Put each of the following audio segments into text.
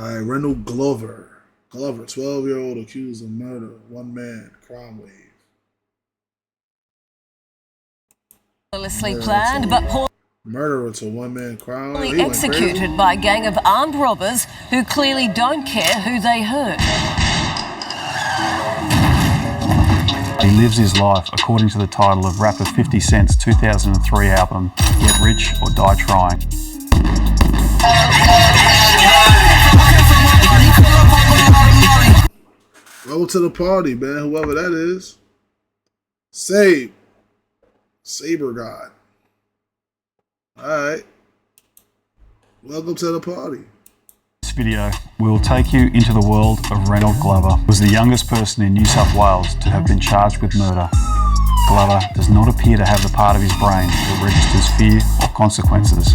All right, Reynold Glover. 12-year-old accused of murder. One man, crime wave. Planned, but murderer to one man crime wave. poorly executed by a gang of armed robbers who clearly don't care who they hurt. He lives his life according to the title of rapper 50 Cent's 2003 album, Get Rich or Die Trying. Welcome to the party, man, whoever that is. Saber God. Alright. Welcome to the party. This video will take you into the world of Reynold Glover, who was the youngest person in New South Wales to have been charged with murder. Glover does not appear to have the part of his brain that registers fear or consequences.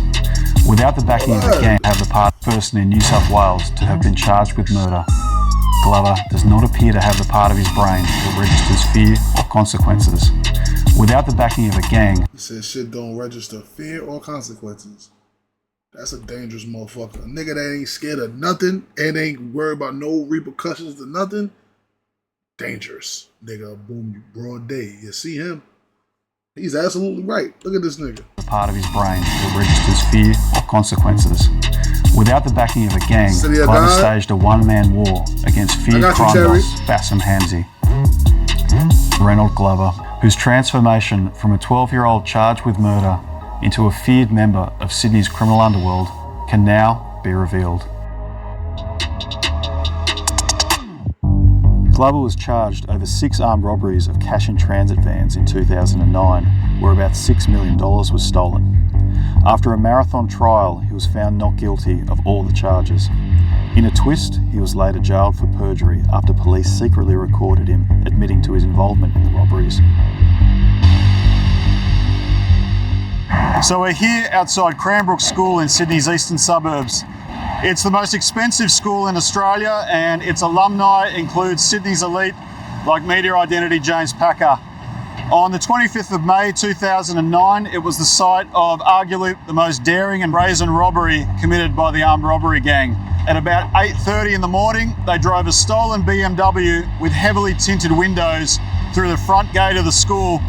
Without the backing of a gang, have the part of the person in New South Wales to have been charged with murder. Glover does not appear to have the part of his brain that registers fear or consequences. Without the backing of a gang, he said shit don't register fear or consequences. That's a dangerous motherfucker. A nigga that ain't scared of nothing and ain't worried about no repercussions to nothing. Dangerous. Nigga, boom, broad day. You see him? He's absolutely right. Look at this nigga. The part of his brain that registers fear or consequences. Without the backing of a gang, Glover staged a one-man war against feared crime boss Bassem Hamzy. Reynold Glover, whose transformation from a 12-year-old charged with murder into a feared member of Sydney's criminal underworld can now be revealed. Glover was charged over 6 armed robberies of cash-in-transit vans in 2009, where about $6 million was stolen. After a marathon trial, he was found not guilty of all the charges. In a twist, he was later jailed for perjury after police secretly recorded him admitting to his involvement in the robberies. So we're here outside Cranbrook School in Sydney's eastern suburbs. It's the most expensive school in Australia, and its alumni include Sydney's elite like media identity James Packer. On the 25th of May 2009, it was the site of arguably the most daring and brazen robbery committed by the armed robbery gang. At about 8:30 in the morning, they drove a stolen BMW with heavily tinted windows through the front gate of the school.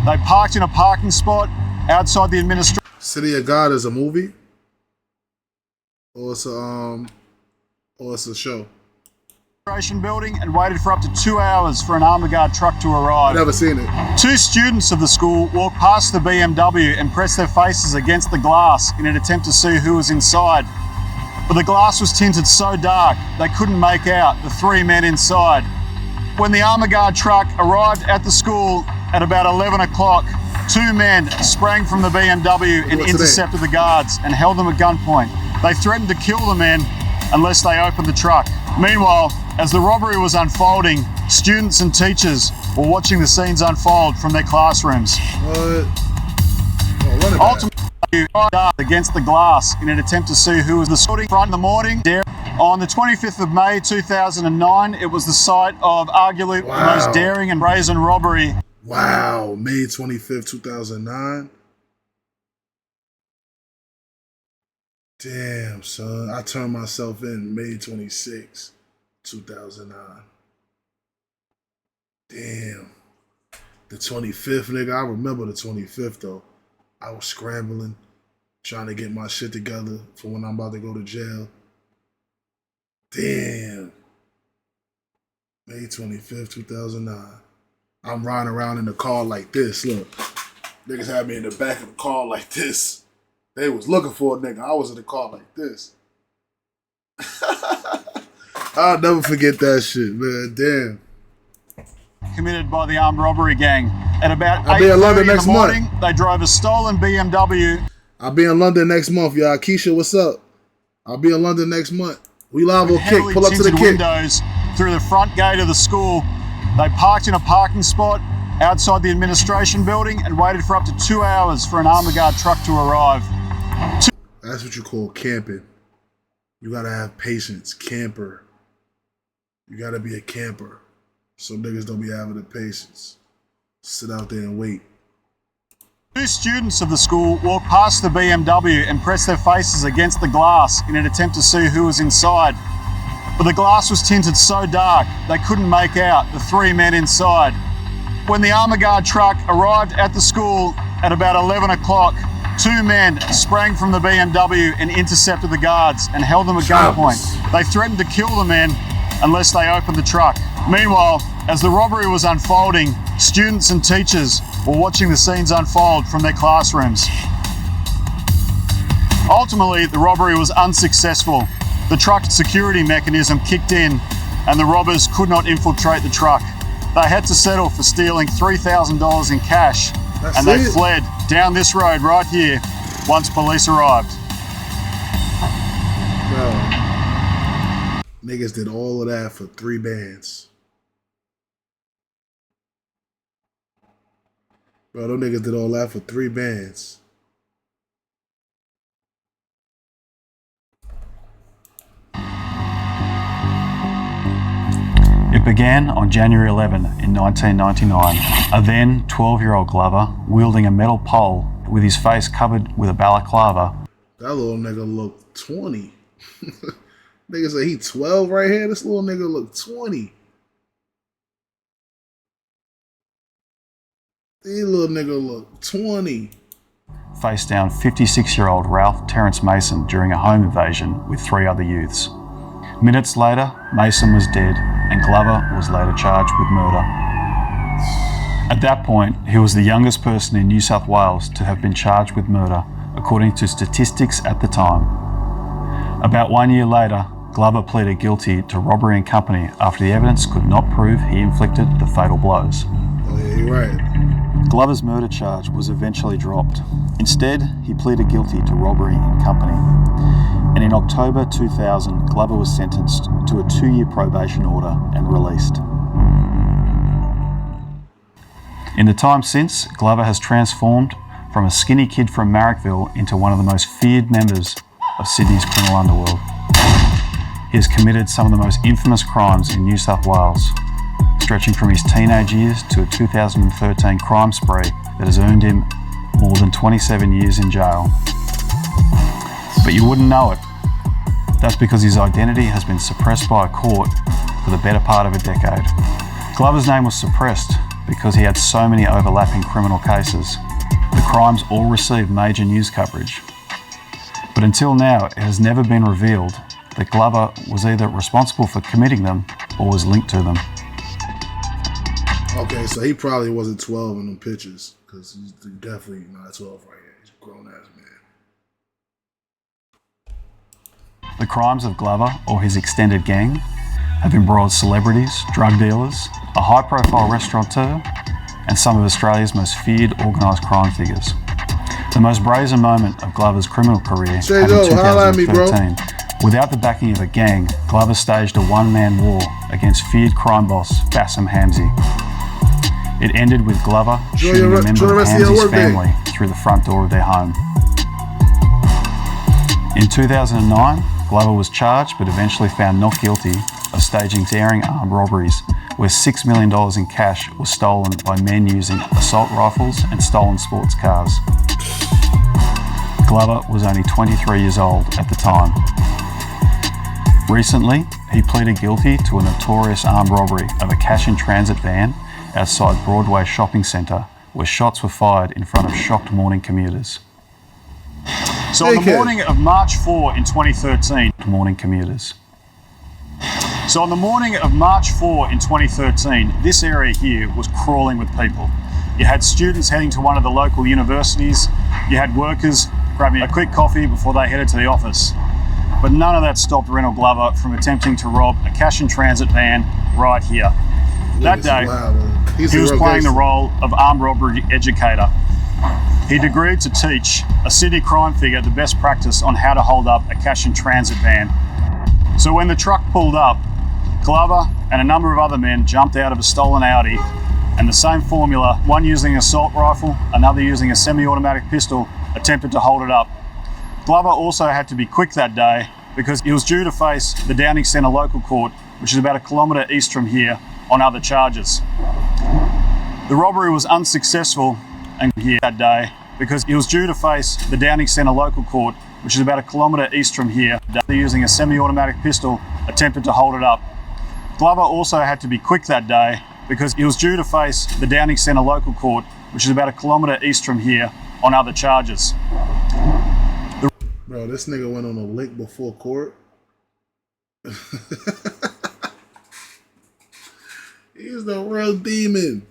They parked in a parking spot outside the administration. City of God is a movie? Or it's a show? Building and waited for up to 2 hours for an armor guard truck to arrive. I've never seen it. 2 students of the school walked past the BMW and pressed their faces against the glass in an attempt to see who was inside. But the glass was tinted so dark they couldn't make out the 3 men inside. When the armor guard truck arrived at the school at about 11 o'clock, 2 men sprang from the BMW and intercepted the guards and held them at gunpoint. They threatened to kill the men unless they opened the truck. Meanwhile, as the robbery was unfolding, students and teachers were watching the scenes unfold from their classrooms. Ultimately, against the glass in an attempt to see who was the front in the morning. On the 25th of May 2009, it was the site of arguably the most daring and brazen robbery. Wow, May 25th, 2009. Damn, son. I turned myself in May 26th, 2009. Damn. The 25th, nigga. I remember the 25th, though. I was scrambling, trying to get my shit together for when I'm about to go to jail. Damn. May 25th, 2009. I'm riding around in the car like this. Look. Niggas had me in the back of the car like this. They was looking for a nigga. I was in the car like this. I'll never forget that shit, man. Damn. Committed by the armed robbery gang. At about 8:30 in the morning, they drove a stolen BMW. I'll be in London next month, y'all. Keisha, what's up? I'll be in London next month. We live on Kick. Pull up to the Kick. Windows through the front gate of the school. They parked in a parking spot outside the administration building and waited for up to 2 hours for an armor guard truck to arrive. That's what you call camping. You gotta have patience. Camper. You gotta be a camper. Some niggas don't be having the patience. Sit out there and wait. 2 students of the school walked past the BMW and pressed their faces against the glass in an attempt to see who was inside. but the glass was tinted so dark they couldn't make out the 3 men inside. When the armor guard truck arrived at the school at about 11 o'clock, 2 men sprang from the BMW and intercepted the guards and held them at gunpoint. They threatened to kill the men unless they opened the truck. Meanwhile, as the robbery was unfolding, students and teachers were watching the scenes unfold from their classrooms. Ultimately, the robbery was unsuccessful. The truck's security mechanism kicked in and the robbers could not infiltrate the truck. They had to settle for stealing $3,000 in cash and they fled down this road right here once police arrived. Bro, niggas did all of that for 3 bands. Bro, those niggas did all that for 3 bands. It began on January 11 in 1999. A then 12-year-old Glover, wielding a metal pole with his face covered with a balaclava. That little nigga looked 20. Nigga say he 12 right here. This little nigga looked 20. This little nigga looked 20. Faced down 56-year-old Ralph Terrence Mason during a home invasion with 3 other youths. Minutes later, Mason was dead and Glover was later charged with murder. At that point, he was the youngest person in New South Wales to have been charged with murder, according to statistics at the time. About 1 year later, Glover pleaded guilty to robbery and company after the evidence could not prove he inflicted the fatal blows. Oh yeah, you're right. Glover's murder charge was eventually dropped. Instead, he pleaded guilty to robbery and company. And in October 2000, Glover was sentenced to a 2-year probation order and released. In the time since, Glover has transformed from a skinny kid from Marrickville into one of the most feared members of Sydney's criminal underworld. He has committed some of the most infamous crimes in New South Wales, stretching from his teenage years to a 2013 crime spree that has earned him more than 27 years in jail. But you wouldn't know it. That's because his identity has been suppressed by a court for the better part of a decade. Glover's name was suppressed because he had so many overlapping criminal cases. The crimes all received major news coverage. But until now, it has never been revealed that Glover was either responsible for committing them or was linked to them. Okay, so he probably wasn't 12 in them pictures, because he's definitely not 12 right here. He's a grown-ass man. The crimes of Glover or his extended gang have embroiled celebrities, drug dealers, a high-profile restaurateur, and some of Australia's most feared organised crime figures. The most brazen moment of Glover's criminal career came in 2013. Without the backing of a gang, Glover staged a one-man war against feared crime boss Bassem Hamzy. It ended with Glover shooting a member of Hamzy's family through the front door of their home. In 2009, Glover was charged but eventually found not guilty of staging daring armed robberies where $6 million in cash was stolen by men using assault rifles and stolen sports cars. Glover was only 23 years old at the time. Recently, he pleaded guilty to a notorious armed robbery of a cash-in-transit van outside Broadway Shopping Centre where shots were fired in front of shocked morning commuters. So on the morning of March 4 in 2013, this area here was crawling with people. You had students heading to one of the local universities, you had workers grabbing a quick coffee before they headed to the office. But none of that stopped Reynold Glover from attempting to rob a cash-in-transit van right here. That day, he was playing the role of armed robbery educator. He'd agreed to teach a Sydney crime figure the best practice on how to hold up a cash-in-transit van. So when the truck pulled up, Glover and a number of other men jumped out of a stolen Audi, and the same formula, one using an assault rifle, another using a semi-automatic pistol, attempted to hold it up. Glover also had to be quick that day because he was due to face the Downing Centre local court, which is about a kilometre east from here, on other charges. The robbery was unsuccessful and here that day because he was due to face the Downing Centre local court, which is about a kilometre east from here, using a semi-automatic pistol, attempted to hold it up. Glover also had to be quick that day because he was due to face the Downing Centre local court, which is about 1 kilometre east from here, on other charges. Bro, this nigga went on a lick before court. He's the real demon.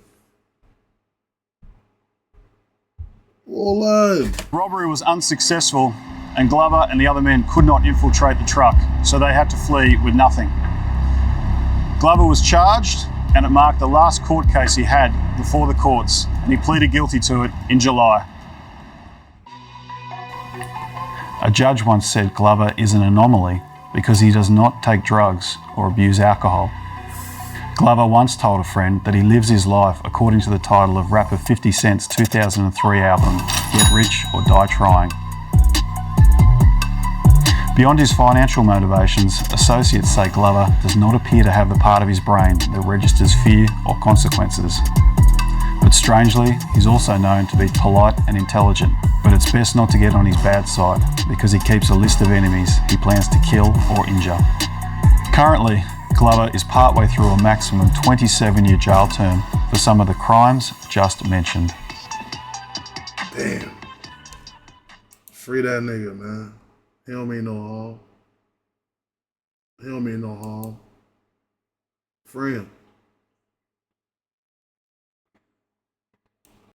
All line. Robbery was unsuccessful, and Glover and the other men could not infiltrate the truck, so they had to flee with nothing. Glover was charged, and it marked the last court case he had before the courts, and he pleaded guilty to it in July. A judge once said Glover is an anomaly because he does not take drugs or abuse alcohol. Glover once told a friend that he lives his life according to the title of rapper 50 Cent's 2003 album, Get Rich or Die Trying. Beyond his financial motivations, associates say Glover does not appear to have the part of his brain that registers fear or consequences. But strangely, he's also known to be polite and intelligent, but it's best not to get on his bad side because he keeps a list of enemies he plans to kill or injure. Currently, Glover is partway through a maximum 27-year jail term for some of the crimes just mentioned. Damn. Free that nigga, man. He don't mean no harm. He don't mean no harm. Free him.